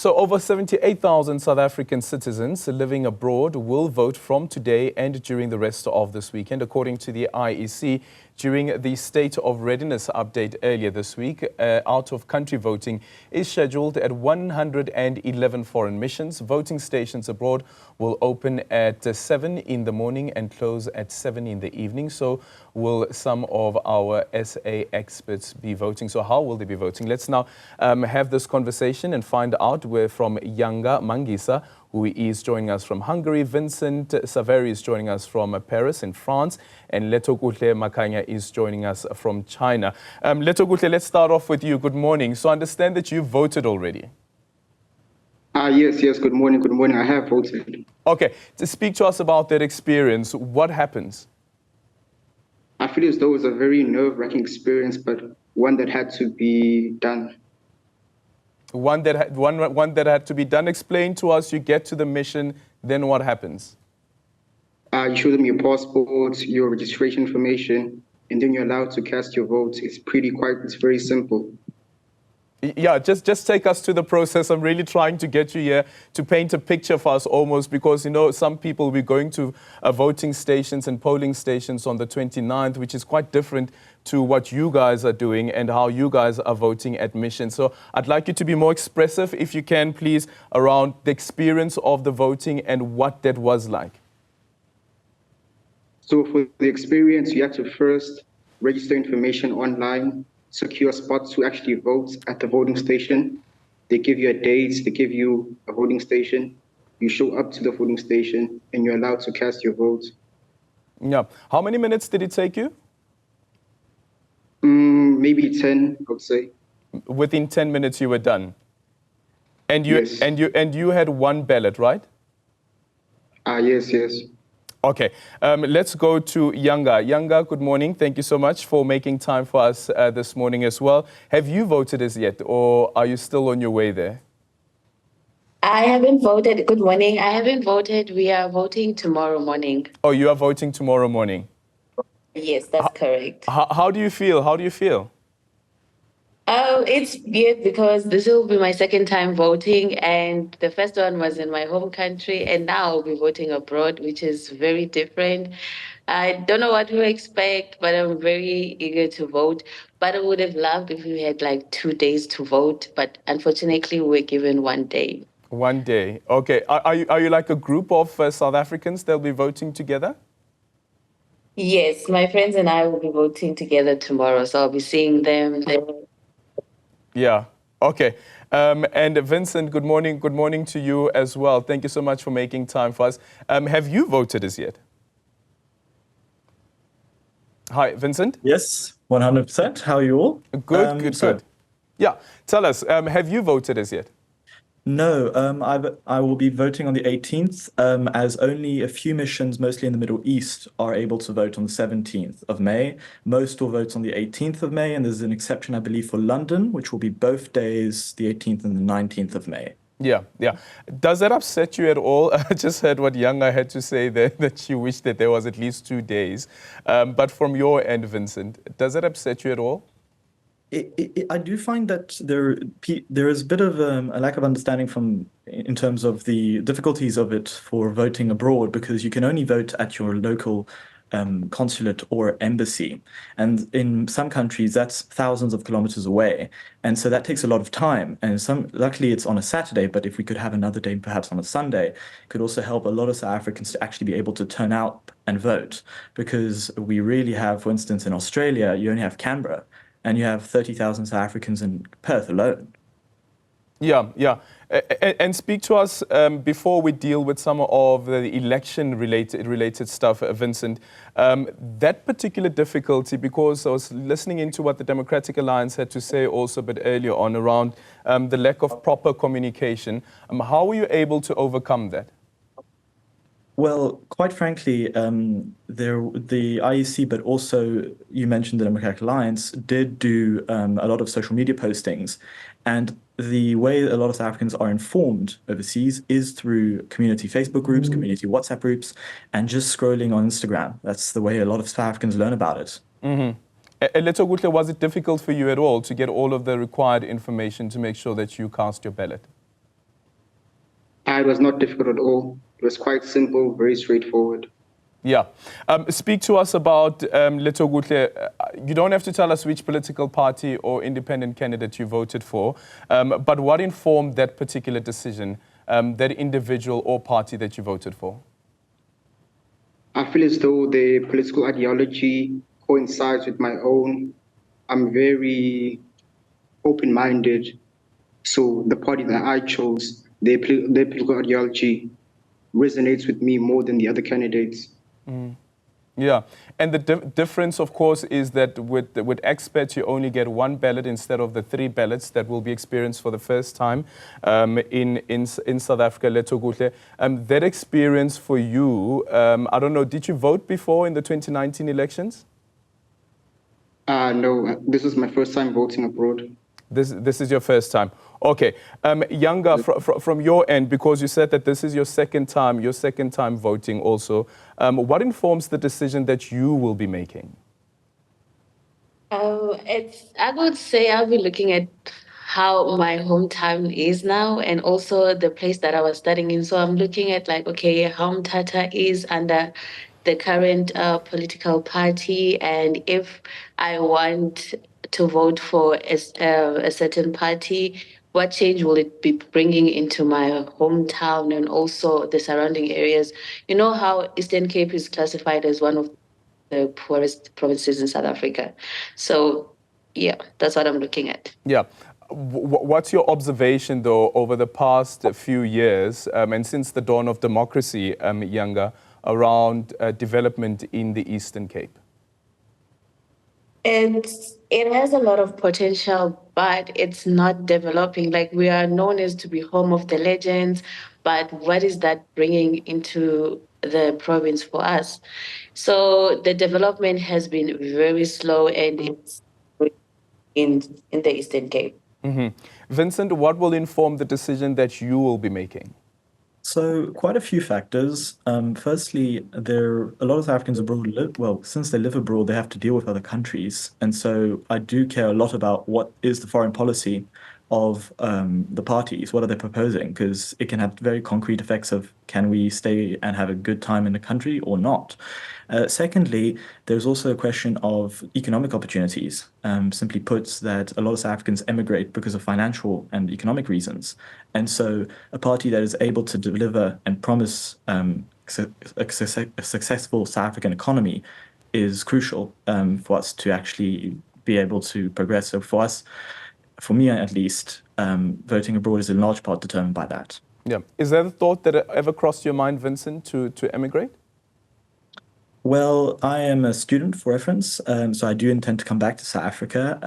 So over 78,000 South African citizens living abroad will vote from today and during the rest of this weekend, according to the IEC. During the State of Readiness update earlier this week, out-of-country voting is scheduled at 111 foreign missions. Voting stations abroad will open at 7 in the morning and close at 7 in the evening. So will some of our SA experts be voting? So how will they be voting? Let's now have this conversation and find out. We're from Yanga, Mangisa, who is joining us from Hungary. Vincent Savary is joining us from Paris in France. And Lethokuhle Makhanya is joining us from China. Lethokuhle, let's start off with you. Good morning. So I understand that you voted already. Yes. Good morning. I have voted. Okay. To speak to us about that experience, what happens? I feel as though it was a very nerve-wracking experience, but one that had to be done. One that had to be done. Explain to us. You get to the mission, then what happens? You show them your passport, your registration information, and then you're allowed to cast your vote. It's very simple. Yeah, just take us to the process. I'm really trying to get you here to paint a picture for us almost, because, you know, some people will be going to voting stations and polling stations on the 29th, which is quite different to what you guys are doing and how you guys are voting at mission. So I'd like you to be more expressive, if you can, please, around the experience of the voting and what that was like. So for the experience, you have to first register information online, secure spots to actually vote at the voting station. They give you a date, they give you a voting station. You show up to the voting station and you're allowed to cast your vote. Yeah. How many minutes did it take you? Maybe 10, I would say. Within 10 minutes you were done. And you Yes. and you had one ballot, right? Yes. Okay, let's go to Yanga. Yanga, good morning. Thank you so much for making time for us this morning as well. Have you voted as yet, or are you still on your way there? I haven't voted. Good morning. I haven't voted. We are voting tomorrow morning. Oh, you are voting tomorrow morning? Yes, that's correct. How do you feel? How do you feel? Oh, it's weird because this will be my second time voting, and the first one was in my home country, and now I'll be voting abroad, which is very different. I don't know what to expect, but I'm very eager to vote. But I would have loved if we had like 2 days to vote, but unfortunately we're given 1 day. 1 day. Okay. Are you like a group of South Africans that'll be voting together? Yes, my friends and I will be voting together tomorrow, so I'll be seeing them. Yeah. Okay. And Vincent, good morning. Good morning to you as well. Thank you so much for making time for us. Have you voted as yet? Hi, Vincent. Yes, 100%. How are you all? Good. Yeah. Tell us, have you voted as yet? No, I will be voting on the 18th, as only a few missions, mostly in the Middle East, are able to vote on the 17th of May. Most will vote on the 18th of May, and there's an exception, I believe, for London, which will be both days, the 18th and the 19th of May. Yeah. Does that upset you at all? I just heard what Yanga had to say there, that she wished that there was at least 2 days. But from your end, Vincent, does that upset you at all? I do find that there is a bit of a lack of understanding in terms of the difficulties of it for voting abroad, because you can only vote at your local consulate or embassy. And in some countries, that's thousands of kilometers away. And so that takes a lot of time. And luckily, it's on a Saturday, but if we could have another day, perhaps on a Sunday, it could also help a lot of South Africans to actually be able to turn out and vote. Because we really have, for instance, in Australia, you only have Canberra, and you have 30,000 South Africans in Perth alone. Yeah. And speak to us before we deal with some of the election-related stuff, Vincent. That particular difficulty, because I was listening into what the Democratic Alliance had to say also a bit earlier on around the lack of proper communication. How were you able to overcome that? Well, quite frankly, the IEC, but also you mentioned the Democratic Alliance, did do a lot of social media postings. And the way a lot of South Africans are informed overseas is through community Facebook groups, community WhatsApp groups, and just scrolling on Instagram. That's the way a lot of South Africans learn about it. Lethokuhle, was it difficult for you at all to get all of the required information to make sure that you cast your ballot? It was not difficult at all. It was quite simple, very straightforward. Yeah. Speak to us about Lethokuhle. You don't have to tell us which political party or independent candidate you voted for, but what informed that particular decision, that individual or party that you voted for? I feel as though the political ideology coincides with my own. I'm very open-minded. So the party that I chose, their political ideology resonates with me more than the other candidates. Yeah, and the difference, of course, is that with expats, you only get one ballot instead of the 3 ballots that will be experienced for the first time in South Africa, Lethokuhle. That experience for you, I don't know, did you vote before in the 2019 elections? No, this is my first time voting abroad. This is your first time. Okay. Yanga, from your end, because you said that this is your second time voting also, what informs the decision that you will be making? I would say I'll be looking at how my hometown is now and also the place that I was studying in. So I'm looking at like, okay, how Mthatha is under the current political party, and if I want to vote for a certain party, what change will it be bringing into my hometown and also the surrounding areas? You know how Eastern Cape is classified as one of the poorest provinces in South Africa. So, yeah, that's what I'm looking at. Yeah. What's your observation, though, over the past few years and since the dawn of democracy, Yanga, around development in the Eastern Cape? It has a lot of potential, but it's not developing. Like, we are known as to be home of the legends, but what is that bringing into the province for us? So the development has been very slow, and it's in the Eastern Cape. Mm-hmm. Vincent, what will inform the decision that you will be making? So quite a few factors. Firstly, a lot of South Africans abroad since they live abroad, they have to deal with other countries. And so I do care a lot about what is the foreign policy of the parties. What are they proposing? Because it can have very concrete effects of can we stay and have a good time in the country or not? Secondly, there's also a question of economic opportunities. Simply put, that a lot of South Africans emigrate because of financial and economic reasons. And so a party that is able to deliver and promise a successful South African economy is crucial for us to actually be able to progress. So for me at least, voting abroad is in large part determined by that. Yeah. Is there a thought that ever crossed your mind, Vincent, to emigrate? Well, I am a student, for reference, so I do intend to come back to South Africa.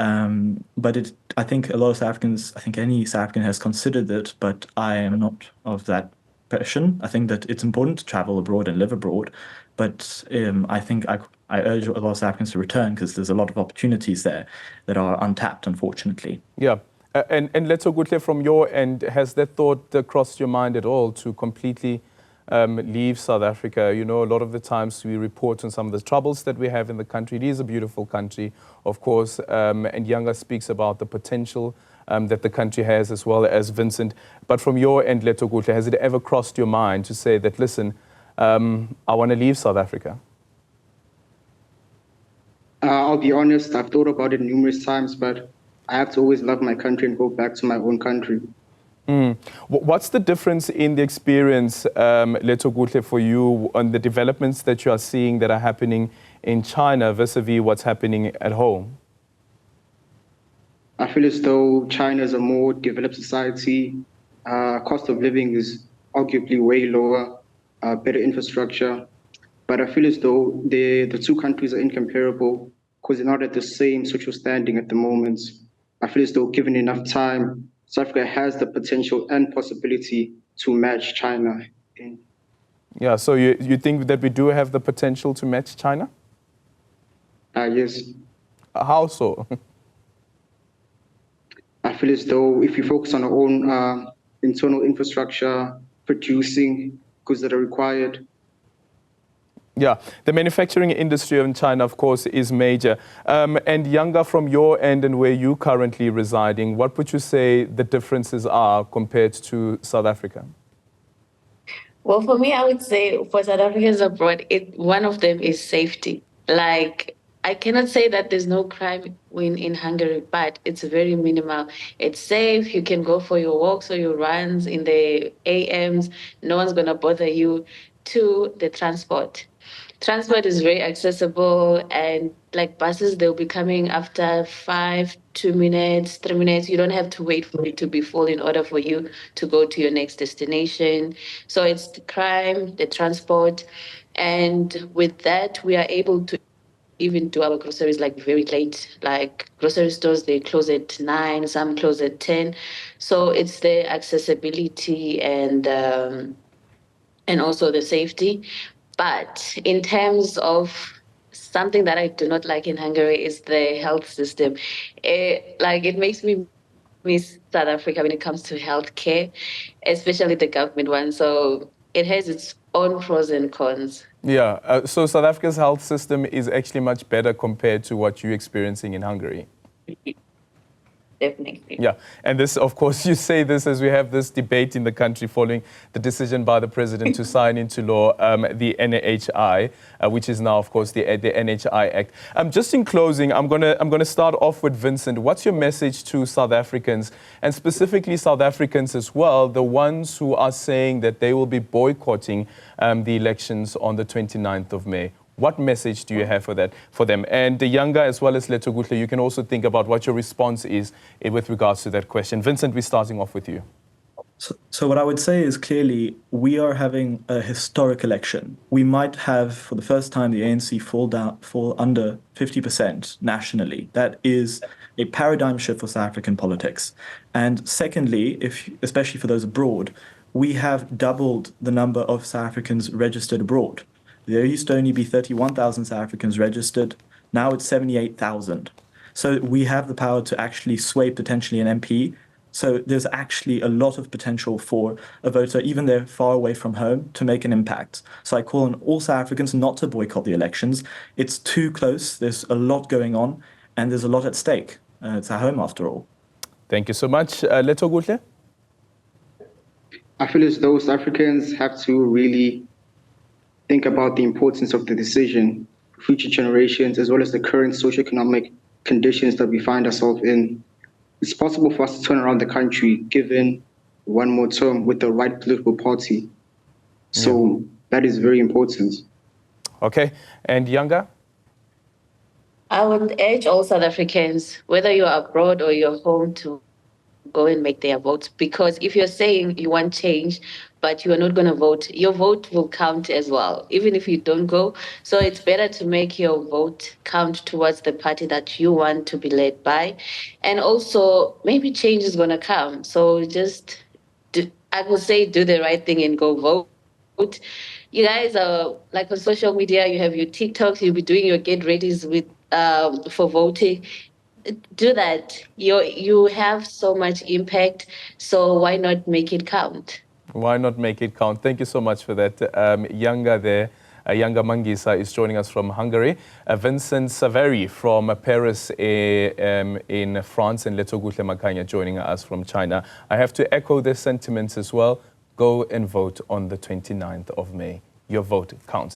But I think a lot of South Africans, I think any South African has considered it, but I am not of that passion. I think that it's important to travel abroad and live abroad, but I think I urge a lot of South Africans to return because there's a lot of opportunities there that are untapped, unfortunately. Yeah. And Lethokuhle, from your end, has that thought crossed your mind at all to completely leave South Africa? You know, a lot of the times we report on some of the troubles that we have in the country. It is a beautiful country, of course, and Yanga speaks about the potential that the country has, as well as Vincent. But from your end, Lethokuhle, has it ever crossed your mind to say that, listen, I want to leave South Africa? I'll be honest, I've thought about it numerous times, but I have to always love my country and go back to my own country. What's the difference in the experience, Lethokuhle, for you on the developments that you are seeing that are happening in China vis-a-vis what's happening at home? I feel as though China is a more developed society. Cost of living is arguably way lower, better infrastructure. But I feel as though the two countries are incomparable because they're not at the same social standing at the moment. I feel as though given enough time, South Africa has the potential and possibility to match China. Yeah, so you think that we do have the potential to match China? Yes. How so? I feel as though if we focus on our own internal infrastructure, producing goods that are required. Yeah, the manufacturing industry in China, of course, is major. And Yanga, from your end and where you're currently residing, what would you say the differences are compared to South Africa? Well, for me, I would say for South Africans abroad, one of them is safety. Like, I cannot say that there's no crime in Hungary, but it's very minimal. It's safe. You can go for your walks or your runs in the AMs. No one's gonna bother you. Two, the transport. Transport is very accessible, and like buses, they'll be coming after 5, 2 minutes, 3 minutes. You don't have to wait for it to be full in order for you to go to your next destination. So it's the crime, the transport, and with that, we are able to even do our groceries like very late. Like grocery stores, they close at 9, some close at 10. So it's the accessibility and also the safety. But in terms of something that I do not like in Hungary is the health system. It makes me miss South Africa when it comes to healthcare, especially the government one. So it has its own pros and cons. Yeah, so South Africa's health system is actually much better compared to what you're experiencing in Hungary. Definitely. Yeah, and this, of course, you say this as we have this debate in the country following the decision by the president to sign into law the NHI, which is now, of course, the NHI Act. Just in closing, I'm gonna start off with Vincent. What's your message to South Africans, and specifically South Africans as well, the ones who are saying that they will be boycotting the elections on the 29th of May? What message do you have for them? And the Yanga as well as Lethokuhle, you can also think about what your response is with regards to that question. Vincent, we're starting off with you. So what I would say is clearly we are having a historic election. We might have, for the first time, the ANC fall under 50% nationally. That is a paradigm shift for South African politics. And secondly, especially for those abroad, we have doubled the number of South Africans registered abroad. There used to only be 31,000 South Africans registered. Now it's 78,000. So we have the power to actually sway potentially an MP. So there's actually a lot of potential for a voter, even they're far away from home, to make an impact. So I call on all South Africans not to boycott the elections. It's too close. There's a lot going on, and there's a lot at stake. It's our home, after all. Thank you so much. Lethokuhle? I feel as though South Africans have to really think about the importance of the decision for future generations, as well as the current socioeconomic conditions that we find ourselves in. It's possible for us to turn around the country given one more term with the right political party. So that is very important. Okay. And Yanga? I would urge all South Africans, whether you're abroad or you're home, to go and make their votes. Because if you're saying you want change, but you are not going to vote, your vote will count as well, even if you don't go. So it's better to make your vote count towards the party that you want to be led by. And also, maybe change is going to come. So just, I would say, do the right thing and go vote. You guys are like on social media, you have your TikToks, you'll be doing your get readies with for voting. Do that. You have so much impact, so why not make it count? Why not make it count? Thank you so much for that. Yanga there, Yanga Mangisa is joining us from Hungary. Vincent Savary from Paris in France, and Lethokuhle Makhanya joining us from China. I have to echo their sentiments as well. Go and vote on the 29th of May. Your vote counts.